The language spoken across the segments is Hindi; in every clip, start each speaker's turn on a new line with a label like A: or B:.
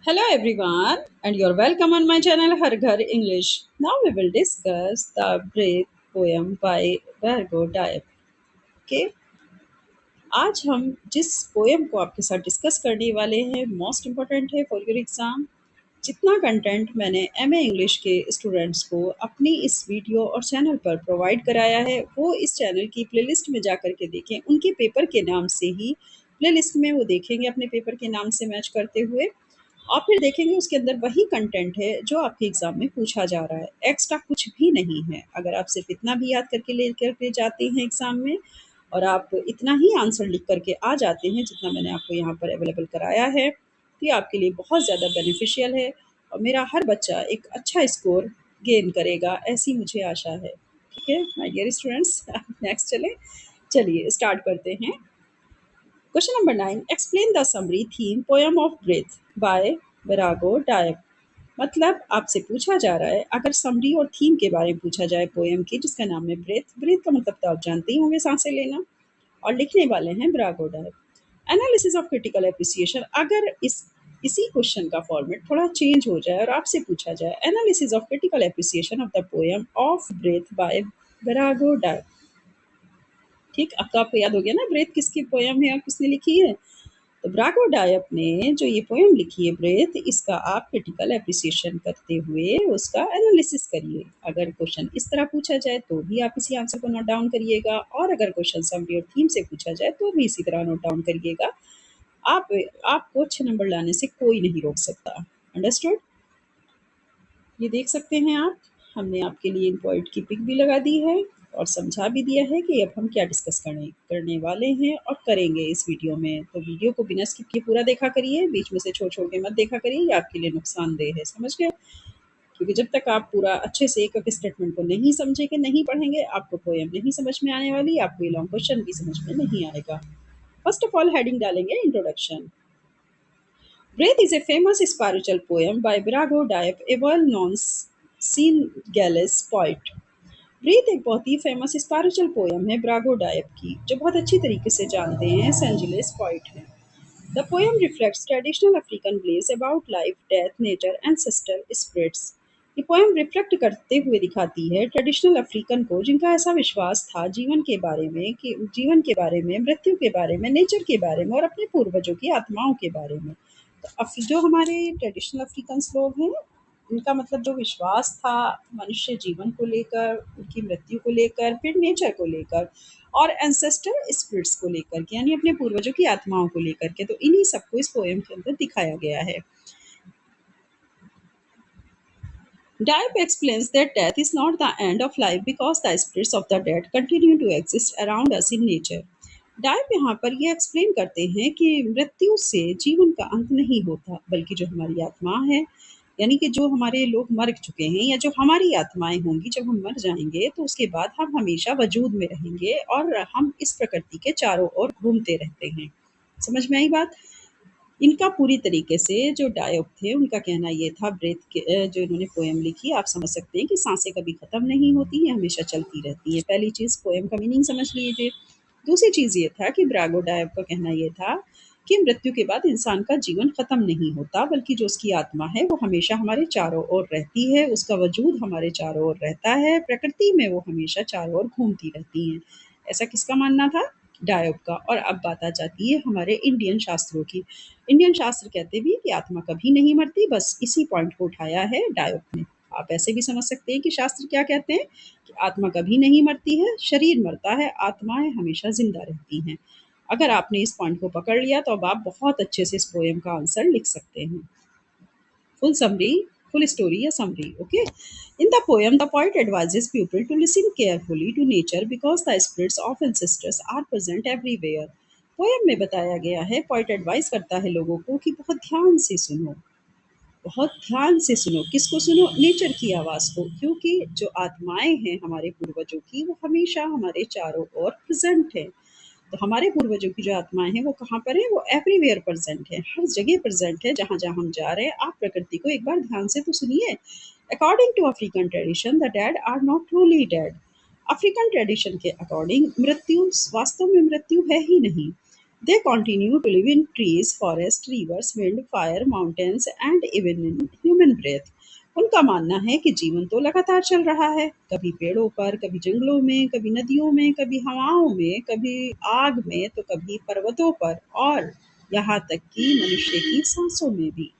A: Hello everyone, and you're welcome on my channel Har Ghar English. Now we will discuss the Breath poem by Virgo Diep. Okay, आज हम जिस पोएम को आपके साथ डिस्कस करने वाले हैं मोस्ट इम्पोर्टेंट है फॉर योर एग्जाम। जितना कंटेंट मैंने एमए इंग्लिश के स्टूडेंट्स को अपनी इस वीडियो और चैनल पर प्रोवाइड कराया है वो इस चैनल की प्लेलिस्ट में जा कर के देखें। उनके पेपर के नाम से ही प्लेलिस्ट में वो देखेंगे, अपने पेपर के नाम से मैच करते हुए, और फिर देखेंगे उसके अंदर वही कंटेंट है जो आपके एग्जाम में पूछा जा रहा है। एक्स्ट्रा कुछ भी नहीं है। अगर आप सिर्फ इतना भी याद करके ले करके जाते हैं एग्जाम में और आप इतना ही आंसर लिख करके आ जाते हैं जितना मैंने आपको यहाँ पर अवेलेबल कराया है, तो ये आपके लिए बहुत ज़्यादा बेनिफिशियल है और मेरा हर बच्चा एक अच्छा स्कोर गेन करेगा, ऐसी मुझे आशा है। ठीक है माय डियर स्टूडेंट्स, नेक्स्ट चलिए स्टार्ट करते हैं। Question number 9, explain the summary theme poem of breath by Birago Diop. मतलब आपसे पूछा जा रहा है, अगर समरी और थीम के बारे में पूछा जाए पोएम की जिसका नाम है ब्रेथ। ब्रेथ का मतलब तो आप जानते ही होंगे, सांसें लेना, और लिखने वाले हैं विरागो डायप। एनालिसिस ऑफ क्रिटिकल एप्रिसिएशन, अगर इसी क्वेश्चन का फॉर्मेट थोड़ा चेंज हो जाए और आपसे पूछा जाए analysis of critical appreciation of the poem of breath by Birago Diop. ठीक, अब तो आपको याद हो गया ना ब्रेथ किसकी पोएम है और किसने लिखी है। तो ब्रागो डायप ने जो ये पोएम लिखी है ब्रेथ, इसका आप क्रिटिकल एप्रिसिएशन करते हुए उसका एनालिसिस करिए। अगर क्वेश्चन इस तरह पूछा जाए तो भी आप इसी आंसर को नोट डाउन करिएगा, और अगर क्वेश्चन समरी और थीम से पूछा जाए तो भी इसी तरह नोट डाउन करिएगा। आप आपको अच्छे नंबर लाने से कोई नहीं रोक सकता। अंडरस्टूड? ये देख सकते हैं आप, हमने आपके लिए इन पॉइंट की पिक भी लगा दी है और समझा भी दिया है कि अब हम क्या डिस्कस करने करने वाले हैं और करेंगे इस वीडियो में। तो वीडियो को बिना स्किप किए पूरा देखा करिए, बीच में से छोड़ छोड़ के मत देखा करिए, ये आपके लिए नुकसानदेह है, समझ गए? क्योंकि जब तक आप पूरा अच्छे से एक एक स्टेटमेंट को नहीं समझेंगे, नहीं पढ़ेंगे, आपको पोएम नहीं समझ में आने वाली, आपको ये लॉन्ग क्वेश्चन भी समझ में नहीं आएगा। फर्स्ट ऑफ ऑल हेडिंग डालेंगे introduction. Wraith is a famous spiritual poem by Virago Diep, a well-known Senegalese poet. Breath एक बहुत ही फेमस स्पिरिचुअल पोएम है ब्रागो डायप की, जो बहुत अच्छी तरीके से जानते हैं सेंजुलेस पॉइंट है। The poem reflects traditional African beliefs about life, death, nature, ancestor spirits. ये पोएम रिफ्लेक्ट करते हुए दिखाती है ट्रेडिशनल अफ्रीकन को, जिनका ऐसा विश्वास था जीवन के बारे में, कि जीवन के बारे में, मृत्यु के बारे में, नेचर के बारे में और अपने पूर्वजों की आत्माओं के बारे में। तो जो हमारे ट्रेडिशनल अफ्रीकन लोग हैं, उनका मतलब जो विश्वास था मनुष्य जीवन को लेकर, उनकी मृत्यु को लेकर, फिर नेचर को लेकर और एंसेस्टर स्पिरिट्स को लेकर के, यानी अपने पूर्वजों की आत्माओं को लेकर के, तो इन्हीं सबको इस पोएम के अंदर दिखाया गया है। Diop explains that death is not the end of life because the spirits of the dead continue to exist around us in nature. डायप यहाँ पर ये एक्सप्लेन करते हैं कि मृत्यु से जीवन का अंत नहीं होता, बल्कि जो हमारी आत्मा है, यानी कि जो हमारे लोग मर चुके हैं या जो हमारी आत्माएं होंगी, जब हम मर जाएंगे तो उसके बाद हम हमेशा वजूद में रहेंगे और हम इस प्रकृति के चारों ओर घूमते रहते हैं। समझ में आई बात? इनका पूरी तरीके से जो डायप थे उनका कहना ये था, ब्रेथ के जो इन्होंने पोएम लिखी, आप समझ सकते हैं कि सांसें कभी ख़त्म नहीं होती, ये हमेशा चलती रहती हैं। पहली चीज़ पोएम का मीनिंग समझ लीजिए। दूसरी चीज़ ये था कि ब्रागो डायप का कहना ये था कि मृत्यु के बाद इंसान का जीवन ख़त्म नहीं होता, बल्कि जो उसकी आत्मा है वो हमेशा हमारे चारों ओर रहती है, उसका वजूद हमारे चारों ओर रहता है, प्रकृति में वो हमेशा चारों ओर घूमती रहती हैं। ऐसा किसका मानना था? डायप का। और अब बात आ जाती है हमारे इंडियन शास्त्रों की। इंडियन शास्त्र कहते भी कि आत्मा कभी नहीं मरती, बस इसी पॉइंट को उठाया है डायप ने। आप ऐसे भी समझ सकते हैं कि शास्त्र क्या कहते हैं कि आत्मा कभी नहीं मरती है, शरीर मरता है, आत्माएं हमेशा जिंदा रहती हैं। अगर आपने इस पॉइंट को पकड़ लिया तो अब आप बहुत अच्छे से इस पोएम का आंसर लिख सकते हैं। फुल समरी, full story या summary. Okay, in the poem the poet advises people to listen carefully to nature because the spirits of ancestors are present everywhere. Poem में बताया गया है, पोइट एडवाइस करता है लोगों को कि बहुत ध्यान से सुनो, बहुत ध्यान से सुनो। किसको सुनो? नेचर की आवाज़ को, क्योंकि जो आत्माएं हैं हमारे पूर्वजों की वो हमेशा हमारे चारों ओर प्रेजेंट है। तो हमारे पूर्वजों की जो आत्माएं हैं वो कहाँ पर है? वो एवरीवेयर प्रेजेंट है, हर जगह प्रेजेंट है जहाँ जहाँ हम जा रहे हैं। आप प्रकृति को एक बार ध्यान से तो सुनिए। According to African tradition the dead are not truly dead. African tradition के अकॉर्डिंग मृत्यु वास्तव में मृत्यु है ही नहीं। They continue to live in trees, forests, rivers, wind, fire, mountains and even in human breath. उनका मानना है कि जीवन तो लगातार चल रहा है, कभी पेड़ों पर, कभी जंगलों में, कभी नदियों में, कभी हवाओं में, कभी आग में, तो कभी पर्वतों पर और यहाँ तक कि मनुष्य की सांसों में भी।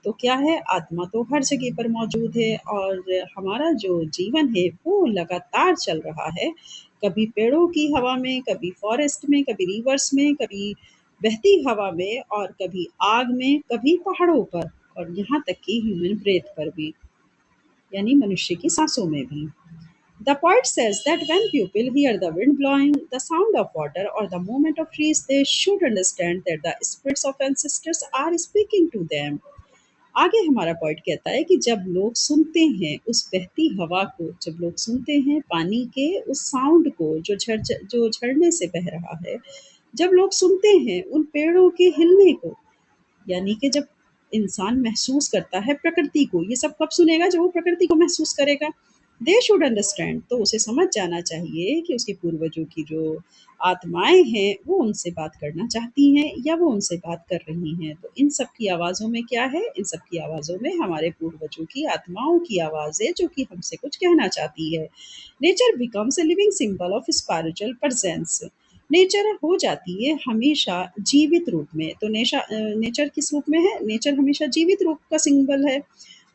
A: तो क्या है, आत्मा तो हर जगह पर मौजूद है और हमारा जो जीवन है वो लगातार चल रहा है। कभी पेड़ों की हवा में, कभी फॉरेस्ट में, कभी रिवर्स में, कभी बहती हवा में और कभी आग में, कभी पहाड़ों पर और यहाँ तक कि ह्यूमन ब्रेथ पर भी, यानी मनुष्य की सांसों में भी। The poet says that when people hear the wind blowing, the sound of water, or the movement of trees, they should understand that the spirits of ancestors are speaking to them. आगे हमारा पॉइंट कहता है कि जब लोग सुनते हैं उस बहती हवा को, जब लोग सुनते हैं पानी के उस साउंड को जो झरने से बह रहा है, जब लोग सुनते हैं उन पेड़ों के हिलने को, यानी कि जब इंसान महसूस करता है प्रकृति को, ये सब कब सुनेगा, जब वो प्रकृति को महसूस करेगा। दे शुड अंडरस्टैंड, तो उसे समझ जाना चाहिए कि उसके पूर्वजों की जो आत्माएं हैं वो उनसे बात करना चाहती हैं या वो उनसे बात कर रही हैं। तो इन सब की आवाज़ों में क्या है, इन सब की आवाज़ों में हमारे पूर्वजों की आत्माओं की आवाज़ है जो कि हमसे कुछ कहना चाहती है। Nature becomes a living symbol of spiritual presence. Nature हो जाती है हमेशा जीवित रूप में। तो नेचर किस रूप में है, नेचर हमेशा जीवित रूप का सिंबल है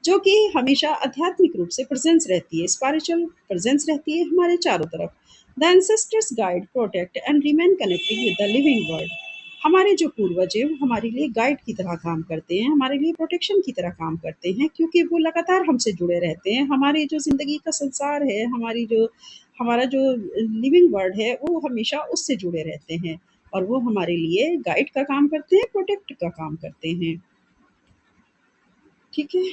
A: जो कि हमेशा आध्यात्मिक रूप से प्रेजेंस रहती है, स्पिरिचुअल प्रेजेंस रहती है हमारे चारों तरफ। The ancestors guide, protect and remain connected with the living world. हमारे जो पूर्वज हैं वो हमारे लिए गाइड की तरह काम करते हैं, हमारे लिए प्रोटेक्शन की तरह काम करते हैं, क्योंकि वो लगातार हमसे जुड़े रहते हैं। हमारी जो ज़िंदगी का संसार है, हमारा जो लिविंग वर्ल्ड है वो हमेशा उससे जुड़े रहते हैं और वो हमारे लिए गाइड का काम करते हैं, प्रोटेक्ट का काम करते हैं। ठीक है?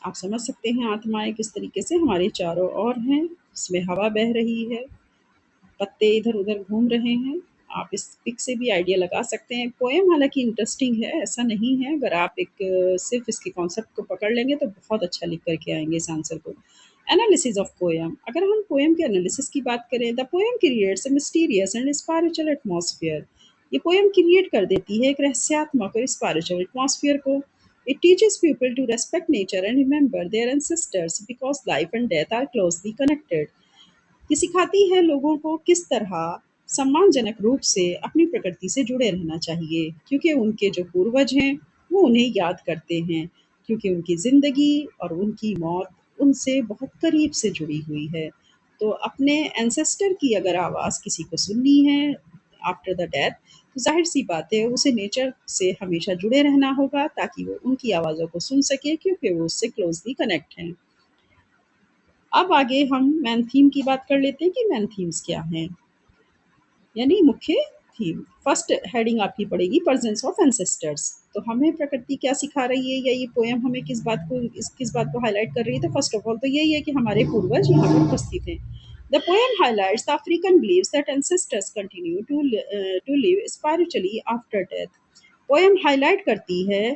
A: आप समझ सकते हैं आत्माएँ किस तरीके से हमारे चारों ओर हैं, इसमें हवा बह रही है, पत्ते इधर-उधर घूम रहे हैं। आप इस पिक से भी आइडिया लगा सकते हैं। पोएम हालाँकि इंटरेस्टिंग है, ऐसा नहीं है। अगर आप सिर्फ़ इसके कॉन्सेप्ट को पकड़ लेंगे तो बहुत अच्छा लिख कर के आएँगे इस आंसर को। एनालिसिस ऑफ पोएम, अगर हम पोएम के एनालिसिस की बात करें, the poem creates a mysterious and spiritual atmosphere. ये पोएम क्रिएट कर देती है एक रहस्यात्मक और स्पिरिचुअल एटमॉस्फेयर को। It teaches people to respect nature and remember their ancestors because life and death are closely connected. ये सिखाती है लोगों को किस तरह सम्मानजनक रूप से अपनी प्रकृति से जुड़े रहना चाहिए, क्योंकि उनके जो पूर्वज हैं वो उन्हें याद करते हैं, क्योंकि उनकी ज़िंदगी और उनकी मौत उनसे बहुत करीब से जुड़ी हुई है। तो अपने एंसेस्टर की अगर आवाज़ किसी को सुननी है आफ्टर द डेथ, तो जाहिर सी बात है उसे नेचर से हमेशा जुड़े रहना होगा ताकि वो उनकी आवाज़ों को सुन सके, क्योंकि वो उससे क्लोजली कनेक्ट हैं। अब आगे हम मेन थीम की बात कर लेते हैं कि मेन थीम्स क्या हैं, यानी मुख्य थीम। फर्स्ट हेडिंग आपकी पड़ेगी प्रेजेंस ऑफ एंसेस्टर्स। तो हमें प्रकृति क्या सिखा रही है या ये पोएम हमें किस बात को हाईलाइट कर रही है। तो फर्स्ट ऑफ ऑल तो यही है कि हमारे पूर्वज यहाँ पर उपस्थित हैं। The poem highlights the African beliefs that ancestors continue to live spiritually after death. Poem highlight करती है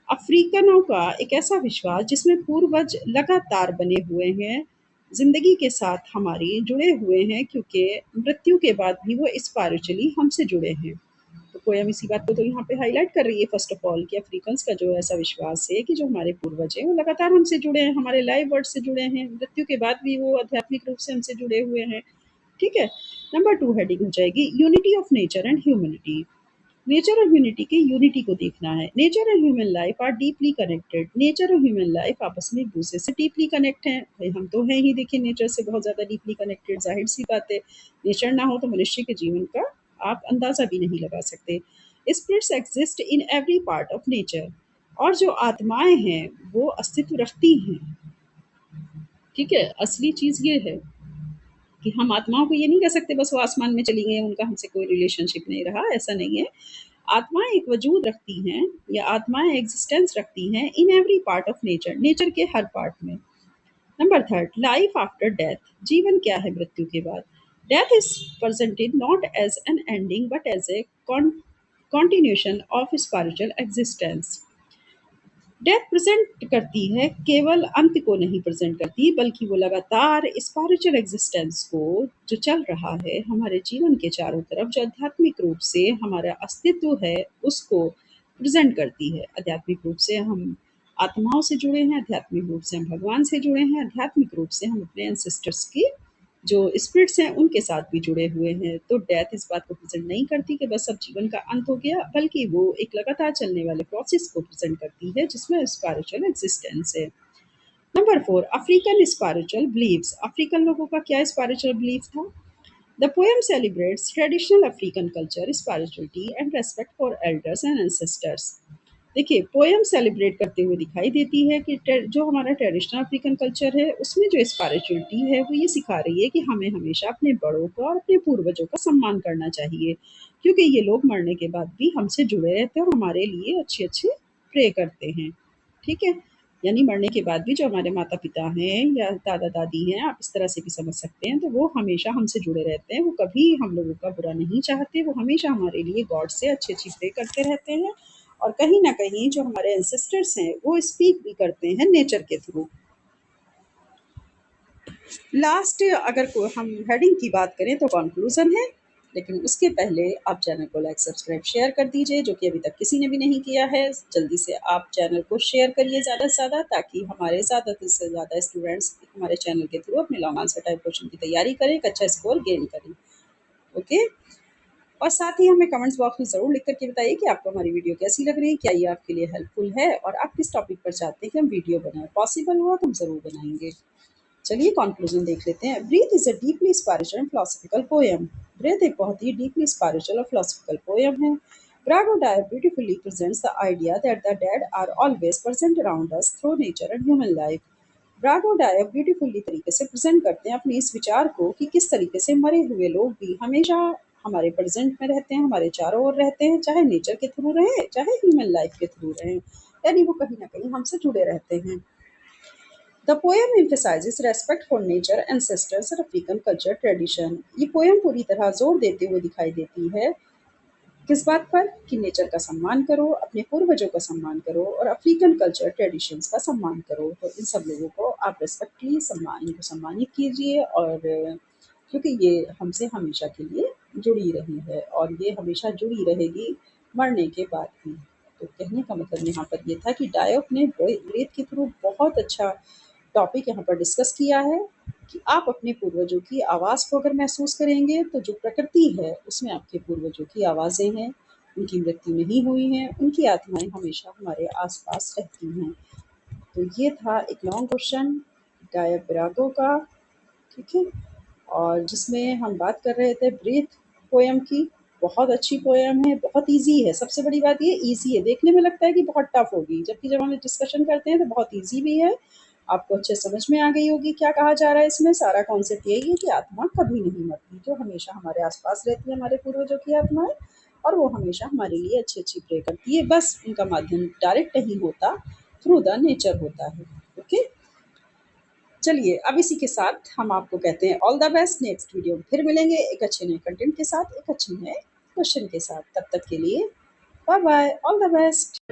A: अफ्रीकनों का एक ऐसा विश्वास जिसमें पूर्वज लगातार बने हुए हैं, ज़िंदगी के साथ हमारी जुड़े हुए हैं, क्योंकि मृत्यु के बाद भी वो स्पिरिचुअली हमसे जुड़े हैं। तो पोयम इसी बात को तो यहाँ पे हाईलाइट कर रही है फर्स्ट ऑफ ऑल कि अफ्रीकन्स का जो ऐसा विश्वास है कि जो हमारे पूर्वज हैं वो लगातार हमसे जुड़े हैं, हमारे लाइव वर्ड से जुड़े हैं, मृत्यु के बाद भी वो आध्यात्मिक रूप से हमसे जुड़े हुए हैं। ठीक है? नंबर 2 हेडिंग हो जाएगी unity of nature and humanity. Nature और ह्यूमैनिटी की यूनिटी को देखना है। नेचर और human life are deeply connected. Nature और ह्यूमन लाइफ आपस में एक-दूसरे से डीपली कनेक्ट हैं। भई हम तो हैं ही देखिए नेचर से बहुत ज़्यादा डीपली कनेक्टेड, ज़ाहिर-सी बात है। नेचर ना हो तो मनुष्य के जीवन का आप अंदाज़ा भी नहीं लगा सकते। Spirits exist in every part of nature, और जो आत्माएँ हैं वो अस्तित्व रखती हैं। ठीक है? असली चीज़ ये है कि हम आत्माओं को ये नहीं कह सकते बस वो आसमान में चली गई हैं, उनका हमसे कोई रिलेशनशिप नहीं रहा, ऐसा नहीं है। आत्माएँ एक वजूद रखती हैं या आत्माएँ एग्ज़िस्टेंस रखती हैं इन every part of nature, nature के हर पार्ट में। नंबर 3, लाइफ आफ्टर डेथ, जीवन क्या है मृत्यु के बाद? Death is presented not as an ending but as a continuation of spiritual existence. Death present करती है, केवल अंत को नहीं प्रेजेंट करती, बल्कि वो लगातार स्पिरिचुअल एग्जिस्टेंस को जो चल रहा है हमारे जीवन के चारों तरफ, जो आध्यात्मिक रूप से हमारा अस्तित्व है उसको प्रेजेंट करती है। आध्यात्मिक रूप से हम आत्माओं से जुड़े हैं, आध्यात्मिक रूप से हम भगवान से जुड़े हैं, आध्यात्मिक रूप से हम अपने एंसेस्टर्स की जो स्पिरिट्स हैं उनके साथ भी जुड़े हुए हैं। तो डेथ इस बात को प्रेजेंट नहीं करती कि बस अब जीवन का अंत हो गया, बल्कि वो एक लगातार चलने वाले प्रोसेस को प्रेजेंट करती है जिसमें स्पिरिचुअल एग्जिस्टेंस है। Number 4, African spiritual beliefs. African लोगों का क्या स्पिरिचुअल बिलीफ था? The poem celebrates traditional African culture, spirituality and respect for elders and ancestors. देखिए, पोएम सेलिब्रेट करते हुए दिखाई देती है कि जो हमारा ट्रेडिशनल अफ्रीकन कल्चर है उसमें जो स्पिरिचुअलिटी है वो ये सिखा रही है कि हमें हमेशा अपने बड़ों का और अपने पूर्वजों का सम्मान करना चाहिए, क्योंकि ये लोग मरने के बाद भी हमसे जुड़े रहते हैं और हमारे लिए अच्छे अच्छे प्रे करते हैं। ठीक है, यानी मरने के बाद भी जो हमारे माता पिता हैं या दादा दादी हैं, आप इस तरह से भी समझ सकते हैं, तो वो हमेशा हमसे जुड़े रहते हैं, वो कभी हम लोगों का बुरा नहीं चाहते, वो हमेशा हमारे लिए गॉड से अच्छी अच्छी प्रे करते रहते हैं। और कहीं न कहीं जो हमारे एंसेस्टर्स हैं, वो स्पीक भी करते हैं नेचर के थ्रू। लास्ट अगर को हम हेडिंग की बात करें तो कंक्लूज़न है, लेकिन उसके पहले आप चैनल को लाइक, सब्सक्राइब, शेयर कर दीजिए, जो कि अभी तक किसी ने भी नहीं किया है। जल्दी से आप चैनल को शेयर करिए ज़्यादा से ज़्यादा, ताकि हमारे ज़्यादा से ज़्यादा स्टूडेंट्स हमारे चैनल के थ्रू अपने लॉन्ग आंसर टाइप क्वेश्चन की तैयारी करें, एक अच्छा स्कोर गेन करें। ओके? और साथ ही हमें कमेंट्स बॉक्स में ज़रूर लिख कर के बताइए कि आपको हमारी वीडियो कैसी लग रही है, क्या ये आपके लिए हेल्पफुल है और आप किस टॉपिक पर चाहते हैं कि हम वीडियो बनाएं। पॉसिबल हुआ तो हम ज़रूर बनाएंगे। चलिए कंक्लूजन देख लेते हैं। Breath is a deeply spiritual and philosophical poem. Breath एक बहुत ही डीपली स्पिरिचुअल और फिलोसफिकल पोएम है। Brago Dive beautifully presents the idea that the dead are always present around us through nature and human life. Birago Diop beautifully तरीके से प्रेजेंट करते हैं अपने इस विचार को कि किस तरीके से मरे हुए लोग भी हमेशा हमारे प्रेजेंट में रहते हैं, हमारे चारों ओर रहते हैं, चाहे नेचर के थ्रू रहें, चाहे ह्यूमन लाइफ के थ्रू रहें, यानी वो कहीं ना कहीं हमसे जुड़े रहते हैं। The poem emphasizes respect for nature, ancestors और अफ्रीकन कल्चर ट्रेडिशन। ये पोएम पूरी तरह जोर देते हुए दिखाई देती है किस बात पर कि नेचर का सम्मान करो, अपने पूर्वजों का सम्मान करो और अफ्रीकन कल्चर ट्रेडिशंस का सम्मान करो। तो इन सब लोगों को आप रिस्पेक्टली इनको सम्मानित कीजिए, और क्योंकि ये हमसे हमेशा के लिए जुड़ी रही है और ये हमेशा जुड़ी रहेगी मरने के बाद भी। तो कहने का मतलब यहाँ पर ये था कि डायोप ने ब्रेथ के थ्रू बहुत अच्छा टॉपिक यहाँ पर डिस्कस किया है कि आप अपने पूर्वजों की आवाज़ को अगर महसूस करेंगे तो जो प्रकृति है उसमें आपके पूर्वजों की आवाज़ें हैं, उनकी मृत्यु नहीं हुई हैं, उनकी आत्माएं हमेशा हमारे आसपास रहती हैं। तो ये था एक लॉन्ग क्वेश्चन डायब ब्रागो का, ठीक है, और जिसमें हम बात कर रहे थे ब्रीथ पोएम की। बहुत अच्छी पोएम है, बहुत ईजी है, सबसे बड़ी बात ये ईजी है। देखने में लगता है कि बहुत टफ होगी, जबकि जब हम डिस्कशन करते हैं तो बहुत ईजी भी है। आपको अच्छे समझ में आ गई होगी क्या कहा जा रहा है इसमें। सारा कॉन्सेप्ट यही है कि आत्मा कभी नहीं मरती, जो हमेशा हमारे आसपास रहती है, हमारे पूर्वजों की आत्माएं, और वो हमेशा हमारे लिए अच्छी अच्छी प्रे करती है। बस उनका माध्यम डायरेक्ट नहीं होता, थ्रू द नेचर होता है। ओके, चलिए अब इसी के साथ हम आपको कहते हैं all the best. Next video में फिर मिलेंगे एक अच्छे नए कंटेंट के साथ, एक अच्छे नए क्वेश्चन के साथ। तब तक के लिए bye bye, all the best.